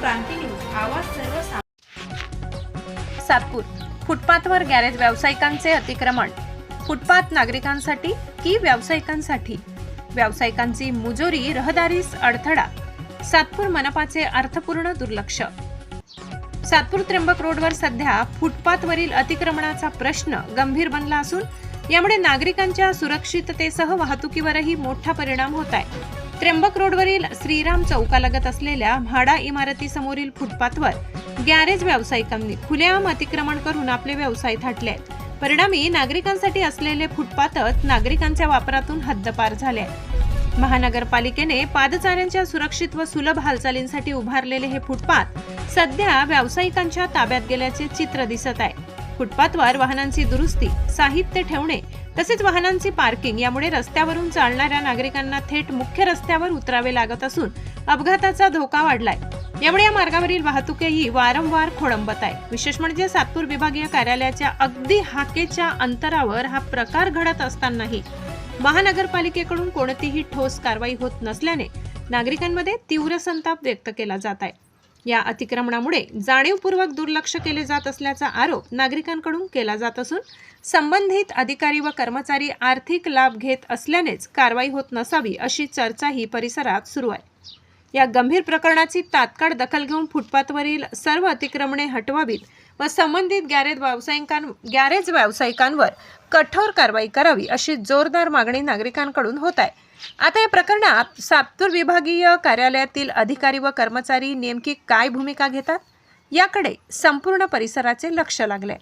क्रांती news, आवाज सर्वसामान्य. Satpur फुटपाथवर garage व्यावसायिकांचे अतिक्रमण. फुटपाथ नागरिकांसाठी की व्यावसायिकांसाठी? व्यावसायिकांची मुजोरी, रहदारीस अडथळा. सातपूर मनपाचे अर्थपूर्ण दुर्लक्ष. सातपूर त्र्यंबक रोडवर सध्या फुटपाथवरील अतिक्रमणाचा प्रश्न गंभीर बनला असून यामुळे नागरिकांच्या सुरक्षिततेसह वाहतुकीवरही मोठा परिणाम होत आहे. त्र्यंबक रोडवरील श्रीराम चौकालगत असलेल्या म्हाडा इमारतीसमोरील फुटपाथवर गॅरेज व्यावसायिकांनी खुलेआम अतिक्रमण करून आपले व्यवसाय थाटले आहेत. परिणामी नागरिकांसाठी असलेले फुटपाथच नागरिकांच्या वापरातून हद्दपार झाले आहे. महानगरपालिकेने पादचाऱ्यांच्या सुरक्षित व सुलभ हालचालींसाठी उभारलेले हे फुटपाथ सध्या व्यावसायिकांच्या ताब्यात गेल्याचे चित्र दिसत आहे. फुटपाथवर वाहनांची दुरुस्ती, साहित्य ठेवणे तसेच वाहनांची पार्किंग यामुळे रस्त्यावरून चालणाऱ्या नागरिकांना थेट मुख्य रस्त्यावर उतरावे लागत असून अपघाताचा धोका वाढलाय. यामुळे या मार्गावरील वाहतूकही वारंवार खोळंबत आहे. विशेष म्हणजे सातपूर विभागीय कार्यालयाच्या अगदी हाकेच्या अंतरावर हा प्रकार घडत असतानाही महानगरपालिकेकडून कोणतीही ठोस कारवाई होत नसल्याने नागरिकांमध्ये तीव्र संताप व्यक्त केला जात आहे. या अतिक्रमणामुळे जाणीवपूर्वक दुर्लक्ष केले जात असल्याचा आरोप नागरिकांकडून केला जात असून संबंधित अधिकारी व कर्मचारी आर्थिक लाभ घेत असल्यानेच कारवाई होत नसावी अशी चर्चाही परिसरात सुरू आहे. या गंभीर प्रकरणाची तात्काळ दखल घेऊन फुटपाथवरील सर्व अतिक्रमणे हटवावीत व संबंधित गॅरेज व्यावसायिकांवर कठोर कारवाई करावी अशी जोरदार मागणी नागरिकांकडून होत आहे. आता या प्रकरणात सातपूर विभागीय कार्यालयातील अधिकारी व कर्मचारी नेमकी काय भूमिका घेतात याकडे संपूर्ण परिसराचे लक्ष लागले.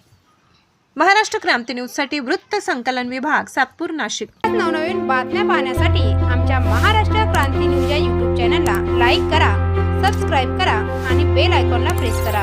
महाराष्ट्र क्रांती न्यूज साठी वृत्त संकलन विभाग, सातपूर, नाशिक. नवनवीन बातम्या पाहण्यासाठी आमच्या महाराष्ट्र क्रांती न्यूज या YouTube चॅनलला लाईक करा, सबस्क्राईब करा आणि बेल आयकॉनला प्रेस करा.